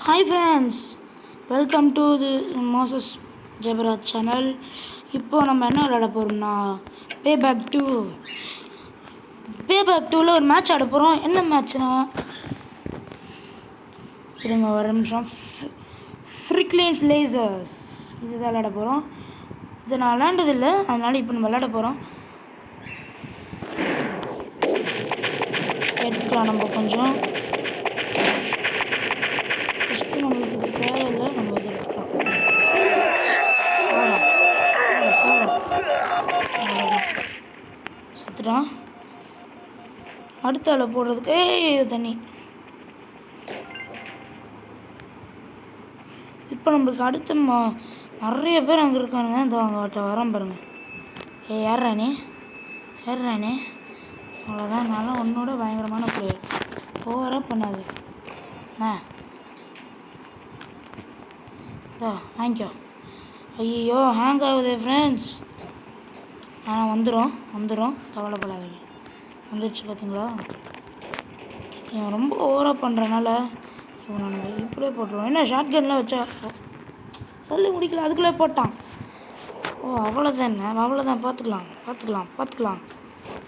Hi friends, welcome to the Moses Jebaraj channel. இப்போது நம்ம என்ன விளையாட போகிறோம்னா பேபேக் 2ல் ஒரு மேட்ச் ஆட போகிறோம். என்ன மேட்ச்னா இருங்க ஒரு நிமிஷம். ஃப்ரிக்லின் லேசர்ஸ் இதுதான் விளையாட போகிறோம். இதை நான் விளையாண்டதில்லை, அதனால் இப்போ நம்ம விளையாட போகிறோம். எடுத்துக்கலாம் நம்ம கொஞ்சம். நம்மளுக்கு இது தேவையில்லை, நம்ம இதை எடுத்துக்கலாம். செத்துட்டான். அடுத்த ஆளை போடுறதுக்கு தண்ணி. இப்போ நம்மளுக்கு அடுத்த நிறைய பேர் அங்கே இருக்கானுங்க. இந்த அவங்க வரேன் பாருங்க. ஏறானே அவ்வளோதான். நல்லா உன்னோட பயங்கரமான பிளேயர். ஓவராக பண்ணாது. வாங்கிக்கோ. ஐயோ ஹேங் ஆகுது ஃப்ரெண்ட்ஸ். ஆனால் வந்துடும், கவலைப்படாதீங்க. வந்துடுச்சு பார்த்தீங்களா? இவன் ரொம்ப ஓவராக பண்ணுறனால இவனை நம்ம இப்படியே போட்டுருவோம். என்ன ஷார்ட் கன்லாம் வச்சா சொல்லி முடிக்கல, அதுக்குள்ளே போட்டான். அவ்வளோதான். பார்த்துக்கலாம்.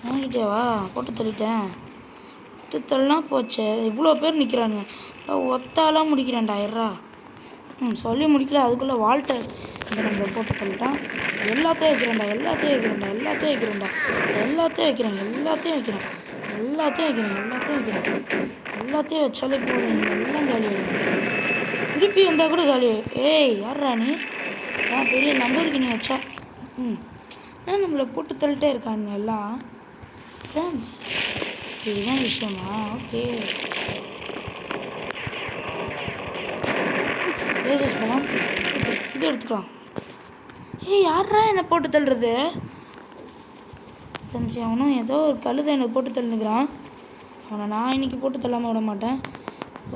என்கிட்டேவா போட்டு தள்ளிட்டேன். தள்ளினா போச்சே. இவ்வளோ பேர் நிற்கிறானுங்க. ஒத்தாலாம் முடிக்கிறேன்டா. சொல்லி முடிக்கல, அதுக்குள்ளே வால்டர் இந்த நம்மளை போட்டு தள்ளிட்டான். எல்லாத்தையும் வைக்கிறேன். எல்லாத்தையும் வச்சாலே போதும். எல்லாம் காலி ஆகிடும். திருப்பி வந்தால் கூட காலி. யாரா நீ? பெரிய நம்பருக்கு நீ வச்சா. ஏன் நம்மளை போட்டு தள்ளிட்டே இருக்காங்க எல்லாம் ஃப்ரெண்ட்ஸ்? ஓகே, இதான் விஷயமா? ஓகே, லேசர்ஸ் போகலாம். ஓகே, இது எடுத்துக்கலாம். யாரா என்னை போட்டு தள்ளுறது? ஃப்ரெண்ட்ஸ், அவனும் ஏதோ ஒரு கழுதை எனக்கு போட்டு தள்ளுனுக்கிறான். அவனை நான் இன்னைக்கு போட்டு தள்ளாமல் விட மாட்டேன்.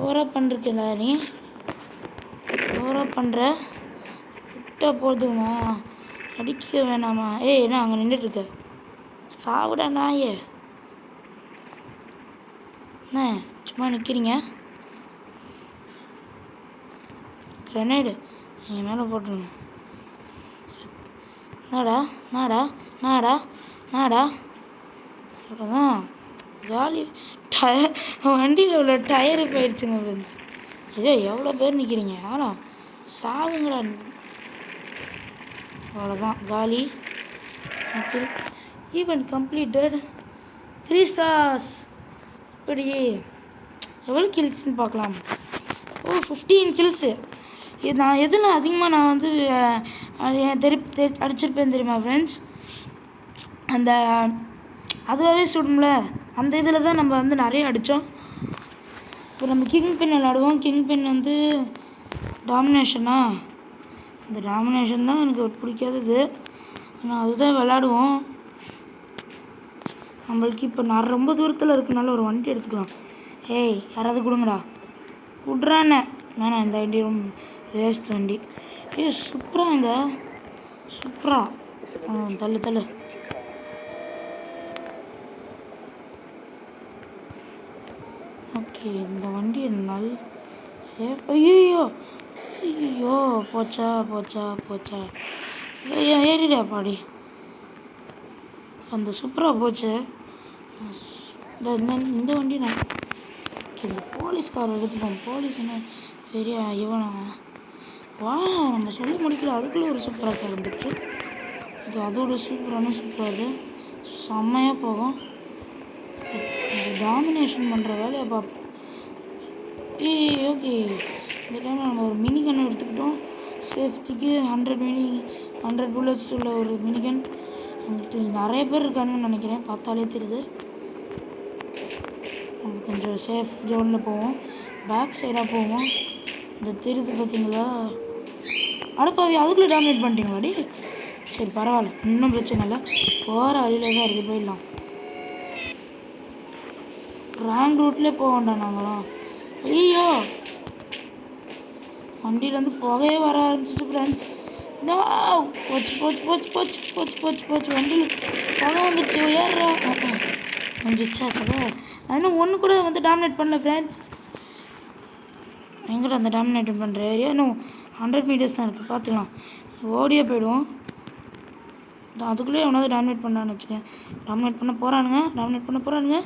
ஓவராக பண்ணுறீங்களா நீ? ஓவராக பண்ணுற விட்டா போதுமா? அடிக்க வேணாமா? என்ன அங்கே நின்றுட்டுருக்க? சாவிடா நாயே. என்ன சும்மா நிற்கிறீங்க? கிரனேடு என் மேலே போட்டுருணும். நாடா அவ்வளோதான். காலி. வண்டியில் உள்ள டயரு போயிடுச்சுங்க ஃப்ரெண்ட்ஸ். எவ்வளோ பேர் நிற்கிறீங்க? சாவுங்களா. அவ்வளோதான், காலி. Event completed. 3 stars. இப்படியே எவ்வளோ கில்ஸ்ன்னு பார்க்கலாம். 15 கில்ஸு. நான் எதில் அதிகமாக நான் வந்து அடிச்சிருப்பேன் தெரியுமா ஃப்ரெண்ட்ஸ்? அந்த அதுவாகவே சுடும்ல, அந்த இதில் தான் நம்ம வந்து நிறைய அடித்தோம். இப்போ நம்ம கிங் பின் விளாடுவோம். கிங் பின் வந்து டாமினேஷனா? இந்த டாமினேஷன் தான் எனக்கு பிடிக்காதது. ஆனால் அதுதான் விளாடுவோம். நம்மளுக்கு இப்போ நான் ரொம்ப தூரத்தில் இருக்கனால ஒரு வண்டி எடுத்துக்கலாம். யாராவது கொடுங்கடா. விட்றானே வேணாம். இந்த வண்டி ரொம்ப வேஸ்ட் வண்டி. சூப்பரா தள்ளு. ஓகே, இந்த வண்டி சேஃப். ஐயோ போச்சா. ஏறிடா பாடி. அந்த சூப்பராக போச்சு. இந்த வண்டி நான் இந்த போலீஸ்காரை எடுத்துப்போம். போலீஸ் என்ன பெரிய இவனா? நம்ம சொல்லி முடிக்கல, அதுக்குள்ளே ஒரு சூப்பராக கார் வந்துடுச்சு. இது அதோட சூப்பராக செம்மையாக போகும். டாமினேஷன் பண்ணுற வேலையை பார்ப்போம். ஓகே, இந்த டைம் நம்ம ஒரு மினிகன் எடுத்துக்கிட்டோம். சேஃப்டிக்கு 100 புல்லட்ஸ் உள்ள ஒரு மினிகன். வந்துட்டு நிறைய பேர் இருக்கானுன்னு நினைக்கிறேன், பார்த்தாலே தெரியுது. நம்ம கொஞ்சம் சேஃப் ஜோனில் போவோம். பேக் சைடாக போவோம். இந்த தெரியுது பார்த்தீங்களா? அடப்பாவி, அதுக்குள்ளே டாமினேட் பண்ணிட்டீங்களாடி? சரி, பரவாயில்ல, இன்னும் பிரச்சனை இல்லை. போகிற வழியில தான் இருக்குது, போயிடலாம். ராங் ரூட்லேயே போக வேண்டாம் நாங்களாம். ஐயோ, வண்டியிலேருந்து புகையே வர ஆரம்பிச்சிச்சு ஃப்ரெண்ட்ஸ். போச்சு. வண்டியில் புகை வந்துடுச்சு. ஏறா வந்துச்சா கதை. நான் இன்னும் ஒன்று கூட வந்து டாமினேட் பண்ணல ஃப்ரெண்ட்ஸ். எங்கிட்ட அந்த டாமினேட் பண்ணுற ஏரியா இன்னும் 100 மீட்டர்ஸ் தான் இருக்குது, பார்த்துக்கலாம். ஓடியே போயிடுவோம். அதுக்குள்ளேயே எவனாவது டாமினேட் பண்ணான்னு வச்சுக்கேன். டாமினேட் பண்ண போகிறானுங்க.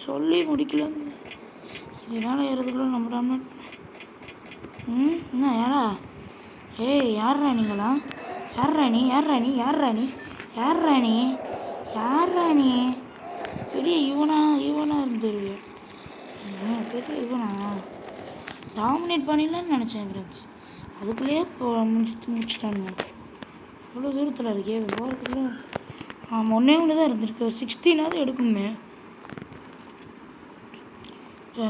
சொல்லி முடிக்கல. இதனால் ஏறதுக்குள்ள நம்ம டாமினேட் என்ன யாரா? ஏய் யார்ரா நீங்களா? யார்ரா நீ? பெரிய இவனா இருந்துருவியா? பெரிய இவனா டாமினேட் பண்ணிடலான்னு நினச்சேன் ஃப்ரெண்ட்ஸ். அதுக்குள்ளேயே முடிச்சுட்டானுங்க. இவ்வளோ தூரத்தில் இருக்கே போகிறதுக்குள்ள. ஒன்றே தான் இருந்திருக்கு. 16ஆவது எடுக்கணுமே.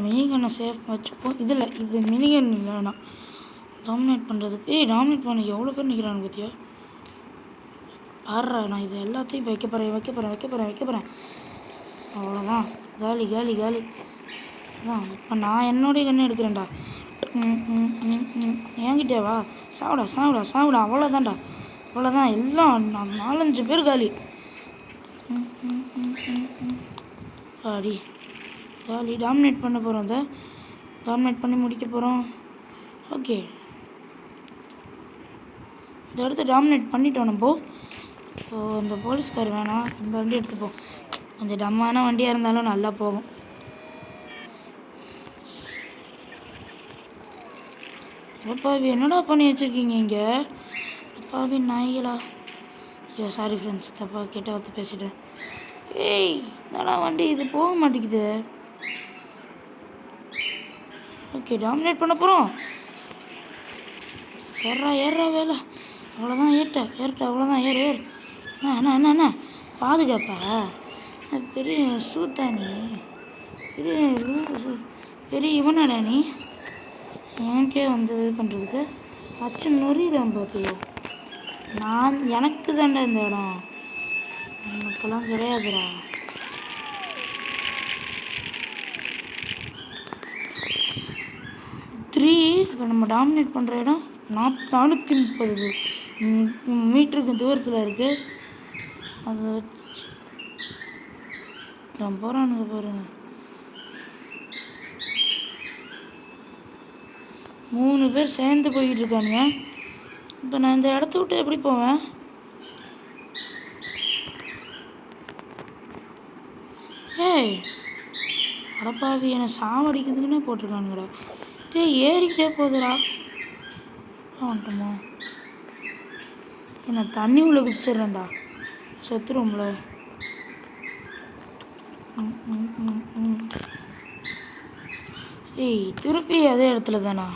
மினிகன்னை சேஃப் வச்சுப்போம். இது மினிகன் இல்லைண்ணா டாமினேட் பண்ணுறதுக்கு. டாமினேட் பண்ண எவ்வளோ பேர் நிற்கிறான்னு பார்த்தியா? பாடுறா, நான் இது எல்லாத்தையும் வைக்க போகிறேன். அவ்வளோதான். காலி அதான். இப்போ நான் என்னுடைய கண்ணை எடுக்கிறேன்டா. என்கிட்டேவா? சாவிடா. அவ்வளோதான். எல்லாம் 4-5 பேர் காலி. காலி. டாமினேட் பண்ண போகிறோம். டாமினேட் பண்ணி முடிக்க போகிறோம். ஓகே, இந்த இடத்த டாமினேட் பண்ணிட்டோம் நம்ம. இந்த போலீஸ்கார் வேணாம், இந்த வண்டி எடுத்துப்போம். கொஞ்சம் டம்மான வண்டியாக இருந்தாலும் நல்லா போகும். பாவி என்னடா பண்ணி வச்சுருக்கீங்க இங்கே? பாவி நாய்களா? ஐயோ சாரி ஃப்ரெண்ட்ஸ், தப்பாக கெட்ட வார்த்தை பேசிட்டேன். ஏய் என்னடா வண்டி இது போக மாட்டேங்குது. ஓகே, டாமினேட் பண்ண போகிறோம். ஏறா வேலை. அவ்வளோதான். ஏறிட்ட அவ்வளோதான். ஏறு. என்ன பாதுகாப்பா? பெரிய சூத்தானி, பெரிய இவனாடா நீ? எனக்கே வந்து இது பண்ணுறதுக்கு அச்சு நொறிகிறேன் பார்த்தியோ. எனக்கு தாண்டா இந்த இடம், உனக்கெல்லாம் கிடையாதுடா. இப்போ நம்ம டாமினேட் பண்ணுற இடம் 430 மீட்டருக்கு தூரத்தில் இருக்குது. அதை வச்சு நான் போகிறானுங்க பாருங்க. 3 பேர் சேர்ந்து போய்கிட்டு இருக்கானுங்க. இப்போ நான் இந்த இடத்த விட்டு எப்படி போவேன்? ஏய் அடப்பாவி, என்னை சாவடிக்கிறதுக்குன்னே போட்டிருக்கானுங்கடா. ஏறிக்கிட்டே போகுதுடா. வந்துட்டோமோ? என்ன தண்ணி உள்ள குடிச்சிட்றேன்டா, செத்துரும்ல. ஏய் திருப்பி அதே இடத்துல தானா?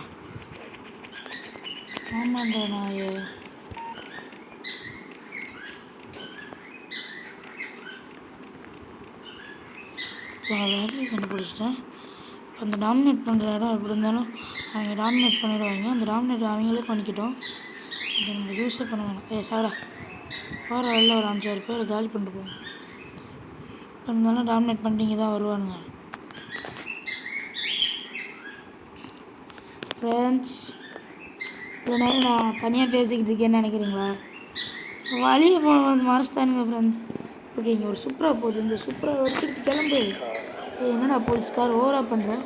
ஆமாண்டா நாயே. வேலையை கண்டுபிடிச்சிட்டேன். அந்த டாமினேட் பண்ணுற இடம் எப்படி இருந்தாலும் அவங்க டாமினேட் பண்ணிடுவாங்க. அந்த டாமினேட் அவங்களே பண்ணிக்கிட்டோம். இதை நம்ம யூஸே பண்ண வேணாம். சாடா போகிற வழியில் ஒரு 5-6 பேர் காலி பண்ணிட்டு போவோம். இருந்தாலும் டாமினேட் பண்ணிட்டு தான் வருவானுங்க. ஃப்ரெண்ட்ஸ், இவ்வளோ நேரம் நான் தனியாக பேசிக்கிட்டு இருக்கேன்னு நினைக்கிறீங்களா? வழியை வந்து மறைச்சிட்டானுங்க ஃப்ரெண்ட்ஸ். ஓகே, இங்கே ஒரு சுப்ரா போகுது. இந்த சுப்ரா எடுத்துக்கிட்டு கிளம்பு. என்னடா போலீஸ்கார் ஓவராக பண்ணுறேன்?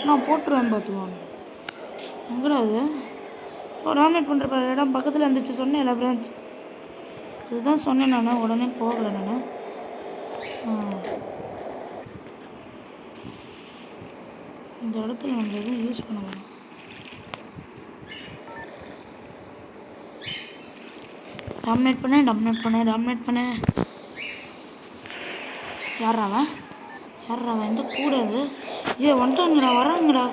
நான் போட்டுருவேன் பார்த்துக்குவாங்க. எங்கடா அது? டாமினேட் பண்ணுற இடம் பக்கத்தில் இருந்துச்சு சொன்னேன்ல ஃப்ரெண்ட்ஸ். இதுதான் சொன்னேன் நான். உடனே போகலை நான். இந்த இடத்துல நம்ம எதுவும் யூஸ் பண்ண வேணாம். டாமினேட் பண்ண. யாராவன் எந்த கூட இது? வந்துட்டாங்கடா, வராங்கடா.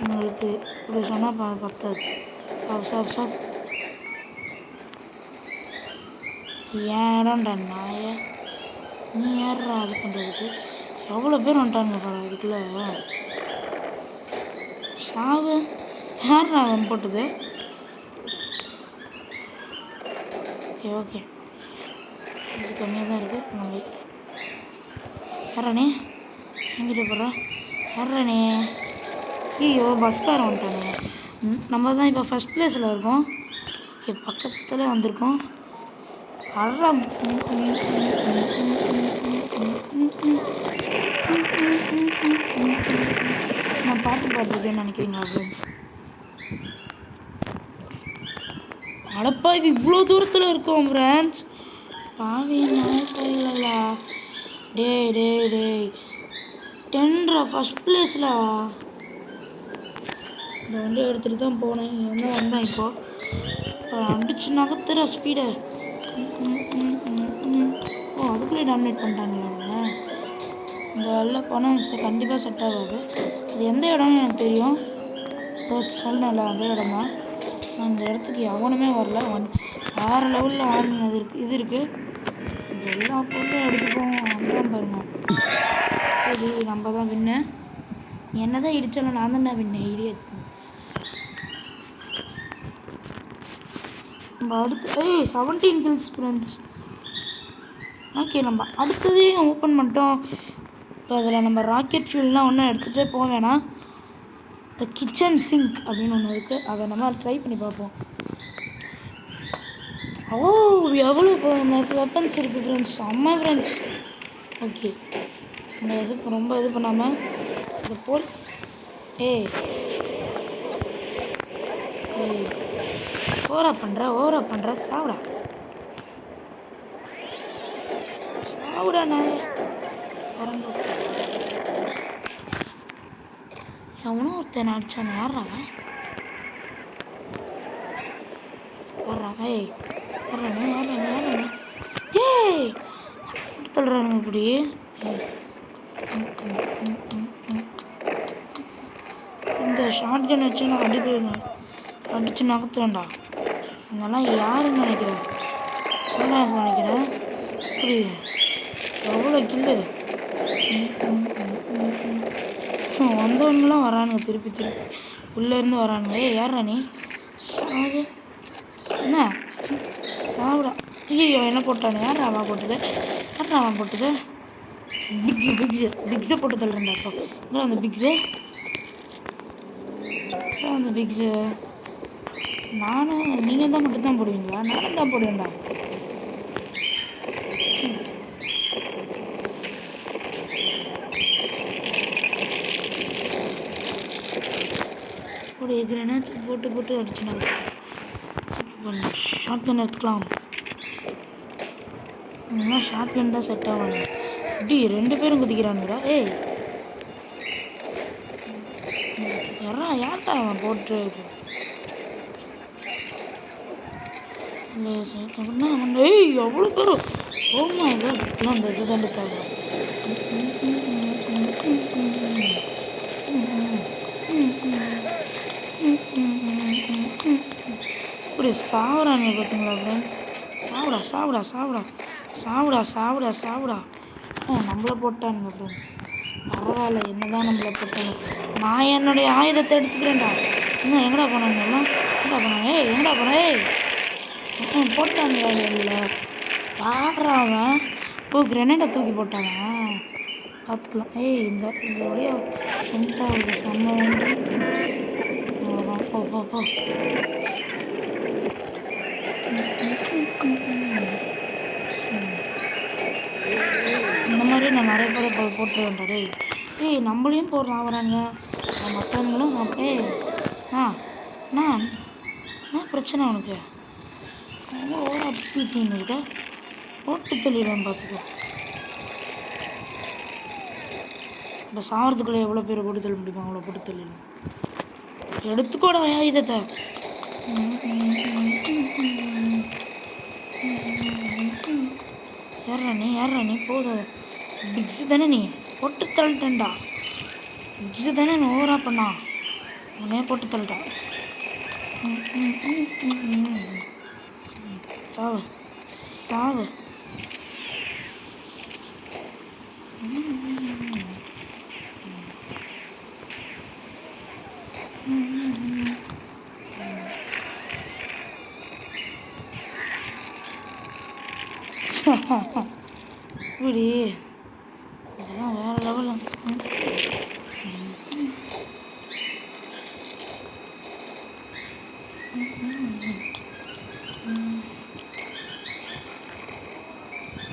உங்களுக்கு இப்படி சொன்னால் பத்தாது. சாப் ஏன் இடம்டா நாய, நீ யாரா அது பண்ணுறதுக்கு? எவ்வளோ பேர் வந்துட்டாங்க பாரு அதுக்குள்ள. சாவு யாரா அவன் போட்டது? ஓகே இது கம்மியாக தான் இருக்குது. நம்ம யாரானே எங்கிட்ட போடுறா? யாரானே? ஐயோ பஸ்காரன் வந்துட்டானே. நம்ம தான் இப்போ ஃபஸ்ட் ப்ளேஸில் இருக்கோம். ஓகே, பக்கத்தில் வந்திருக்கோம். அறம் ஷாப்பிங் பண்ணுறதுன்னு நினைக்கிறீங்களா ஃப்ரெண்ட்ஸ்? அடப்பா இது இவ்வளோ தூரத்தில் இருக்கும் ஃப்ரெண்ட்ஸ். பாவி நாய்ப்பயிலா. டேய் டேய் டேய் 10 ஃபஸ்ட் பிளேஸில். இந்த வண்டி எடுத்துகிட்டு தான் போனேன். இவன் வந்தான் இப்போது அடிச்சு நகர்த்துற ஸ்பீடை. ஓ அதுக்குள்ளே டாமினேட் பண்ணிட்டாங்களா அவங்க? இந்த வெளில போனால் கண்டிப்பாக செட் ஆகாது. அது எந்த இடம்னு எனக்கு தெரியும். சொன்னேன்ல அந்த இடம் தான். நான் இந்த இடத்துக்கு எவனுமே வரல. வேறு லெவலில் ஆடினது இருக்குது. இது இருக்குது. இது எல்லா பொருளும் எடுத்துப்போம். அதான் பாருங்க. சரி நம்ம தான் வின்னு. என்ன தான் இடித்தாலும் நான் தான் வின்னு. ஐடியா நம்ம அடுத்து 17 கில்ஸ் ஃப்ரெண்ட்ஸ். ஓகே நம்ம அடுத்ததையும் ஓப்பன் பண்ணிட்டோம். இப்போ அதில் நம்ம ராக்கெட் ஃபியூல்லாம் ஒன்றும் எடுத்துகிட்டே போக வேணாம். த கிச்சன் சிங்க் அப்படின்னு ஒன்று இருக்குது. அதை நம்ம ட்ரை பண்ணி பார்ப்போம். ஓ எவ்வளோ வெப்பன்ஸ் இருக்குது ஃப்ரெண்ட்ஸ். செம்ம ஃப்ரெண்ட்ஸ். ஓகே நம்ம ரொம்ப இது பண்ணாமல் இதை போல். ஏய் ஓவரா பண்ணுற சாவுடாண்ணே. எவனோ ஒருத்தன் அடிச்சான். யாராவன்? ஏய் ஏய் போட்டு தள்ளுறானுங்க இப்படி. இந்த ஷார்ட் கன் வச்சு நான் அடிச்சு நகர்த்துவேன்டா. இதெல்லாம் யாருன்னு நினைக்கிறேன்? நினைக்கிறேன் இப்படி எவ்வளோ கில்லு. வந்தவங்களாம் வரானுங்க. திருப்பி உள்ளேருந்து வரானுங்க. யாரா நீ? சாவு என்ன சாவுடா. ஐயோ என்ன போட்டானு? யார் அவன் போட்டது? பிக்ஸை போட்டு தள்ளுறேன்டா. அப்போ இங்கே அந்த பிக்ஸு நானும் நீங்கள் தான் மட்டும்தான் போடுவீங்களா? நானும் தான் போடுவேன்டா. ஒரு கிரனேட் போட்டு அடிச்சுனா ஷார்ட் கன் எடுத்துக்கலாம். இன்னும் ஷார்ட் கன் தான் செட் ஆவாங்க. இப்படி 2 பேரும் குதிக்கிறானுடா. ஏய் யார்ட்டா அவன் போட்டு ஏய் எவ்வளோ பேரும். ஓமா இதெல்லாம் அந்த இது தான் எடுத்தாங்க. இப்படி சாவுறாங்க பார்த்தீங்களா ஃப்ரெண்ட்ஸ்? சாவுடா. நம்மளை போட்டானுங்க ஃப்ரெண்ட்ஸ். பரவாயில்ல என்னதான் நம்மளை போட்டாங்க. நான் என்னுடைய ஆயுதத்தை எடுத்துக்கிறேன்டா. இன்னும் எங்கடா போனாங்க எல்லாம்? எங்கடா போனேன்? போட்டானுங்களா இல்லை? யாரா அவன்? ஓ கிரனேட்டை தூக்கி போட்டாங்க. பார்த்துக்கலாம். இந்த வழியா ரொம்ப ஒரு செம்ம வந்து போ. இந்த மாதிரி நான் நிறைய பேரை போட்டு வேண்டாம். நம்மளையும் போடுறான் வரானுங்க. மற்றவங்களும் நான் பிரச்சனை உனக்கு ரொம்ப ஓவரா பீத்தின்னு இருக்க. போட்டு தள்ளிடுவேன் பார்த்துக்கோ. இப்போ சாகிறதுக்குள்ளே எவ்வளோ பேரை போட்டு தள்ள முடியுமா? அவ்வளோ போட்டு தள்ளிடுவேன். எடுத்துக்கோட ஆயுதத்தை. யாரா நீ போதும். பிக்ஸு தானே நீ? போட்டு தள்ளிட்டேன்டா. பிக்ஸு தானே நீ ஓவரா பண்ணா? உடனே போட்டு தள்ளிட்டா. சாவு இப்படி இதெல்லாம் வேறு லெவலில்.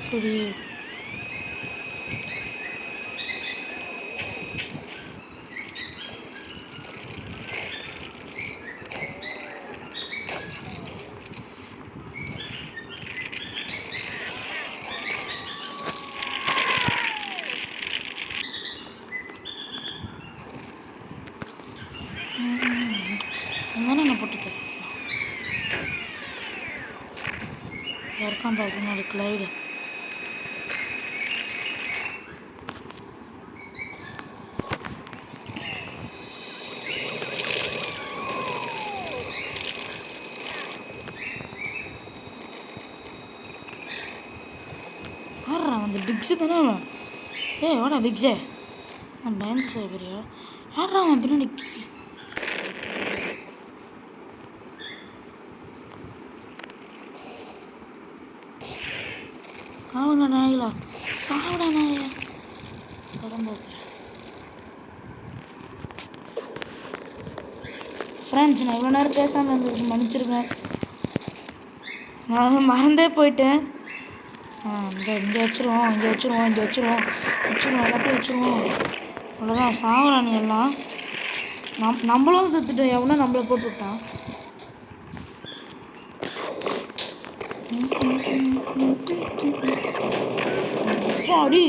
இப்படி பின்னாடி கிளைடு. யாரா அந்த பிக்ஸு தானே அவன்? வாடா பிக்ஸே. நான் பயந்து சேவரியா? யாரா அவன் பின்னாடி? அவனா நாய்களா? சாவடா நாயா. ஃப்ரெண்ட்ஸ், நான் இவ்வளோ நேரம் பேசாமல் இருந்ததுக்கு மன்னிச்சிருக்கேன். நான் மறந்தே போயிட்டேன். இங்கே வச்சுருவோம், எல்லாத்தையும் வச்சுருவோம். அவ்வளோதான், சாவரானு எல்லாம். நம்மளும் செத்துட்டோம். எவனா நம்மளை போட்டு விட்டான். அடி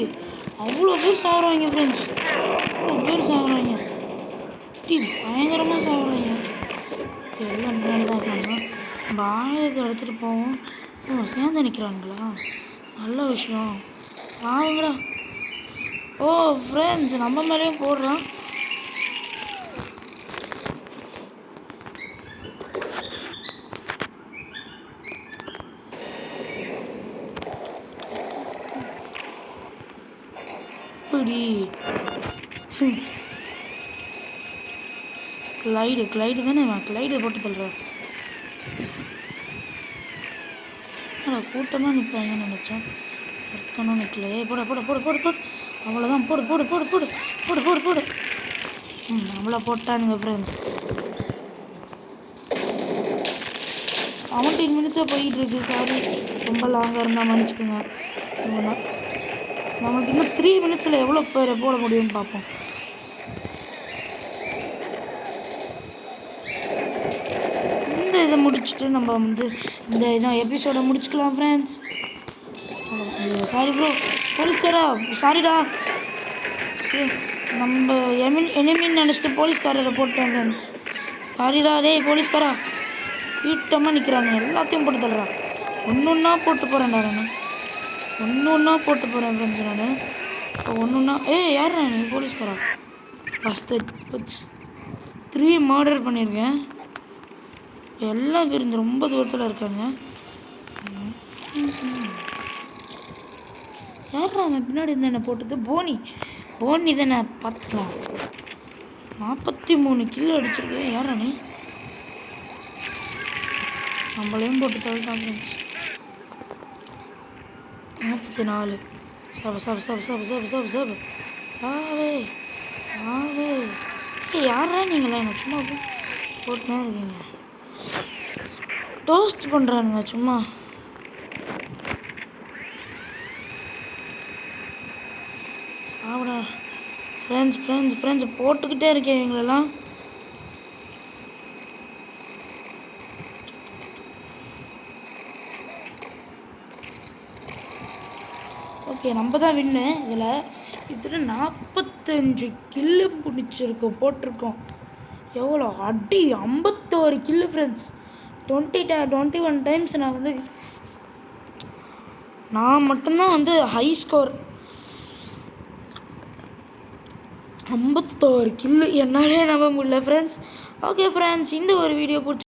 அவ்வளோ பேர் சாப்பிட்றாங்க ஃப்ரெண்ட்ஸ். அவ்வளோ பேர் சாப்பிட்றாங்க. பயங்கரமாக சாப்பிட்றாங்க. எல்லாம் முன்னாடி தான் இருக்காங்க. நம்ம ஆயுதத்தை எடுத்துகிட்டு போவோம். சேர்ந்து நிற்கிறாங்களா? நல்ல விஷயம். ஆகுங்கடா. ஃப்ரெண்ட்ஸ், நம்ம மேலேயும் போடுறான். இப்படி கிளைடு தானே? கிளைடு போட்டு தள்ளுறேன். கூட்டமாக நிற்பாங்கன்னு நினச்சேன். ஒருத்தனும் நிற்கல. போட போட போட போடு போடு. அவ்வளோதான். போடு போடு போடு போடு போடு போடு போடு. அவ்வளோ போட்டானுங்க ஃப்ரெண்ட்ஸ். 17 மினிட்ஸாக போயிட்டு இருக்கு. சாரி, ரொம்ப லாங்காக இருந்தால் மன்னிச்சுக்கோங்க. நமக்கு இன்னும் 3 மினிட்ஸில் எவ்வளோ பேர் போட முடியும்னு பார்ப்போம். இந்த இதை முடிச்சுட்டு நம்ம இந்த இதான் எபிசோடை முடிச்சுக்கலாம் ஃப்ரெண்ட்ஸ். சாரி ப்ரோ, போலீஸ்காரா, சாரிடா. நம்ம எனிமின்னு நினச்சிட்டு போலீஸ்காரரை போட்டேன் ஃப்ரெண்ட்ஸ். சாரிடா. டேய் போலீஸ்காரா, வீட்டமாக நிற்கிறாங்க. எல்லாத்தையும் போட்டு தள்ளுறான். ஒன்றா போட்டு போகிறேன்டா நான். ஒன்றா போட்டு போகிறேன் ஃப்ரெண்ட்ஸ். நான் ஒன்றா யாரா நீ? போலீஸ்காரா? ஃபஸ்ட்டு 3 மர்டர் பண்ணியிருக்கேன். எல்லாம் பேர் இந்த ரொம்ப தூரத்தில் இருக்காங்க. யாரா அவன் பின்னாடி இருந்து என்ன போட்டது? போனி தானே? பார்த்துக்கலாம். 43 கிலோ அடிச்சிருக்கேன். யாரா நீ? நம்மளையும் போட்டு தள்ளிட்டான் ஃப்ரெண்ட்ஸ். 44. சாவே. யாரா நீங்களா? என்ன சும்மா போட்டுனே இருக்கீங்க. டோஸ்ட் பண்ணுறானுங்க சும்மா. சாப்பிடா ஃப்ரெண்ட்ஸ் போட்டுக்கிட்டே இருக்கேன் இவங்களெல்லாம். ஓகே, நம்ம தான் வின்னு. இதில் 45 கில்லு பிடிச்சிருக்கோம், போட்டிருக்கோம். எவ்வளோ அடி? 51 கில்லு ஃப்ரெண்ட்ஸ். 21 டைம்ஸ் நான் மட்டும்தான் ஹை ஸ்கோர். 51 கில்லு. என்னாலே நம்ப முடியல ஃப்ரெண்ட்ஸ். ஓகே ஃப்ரெண்ட்ஸ், இந்த ஒரு வீடியோ பிடிச்சி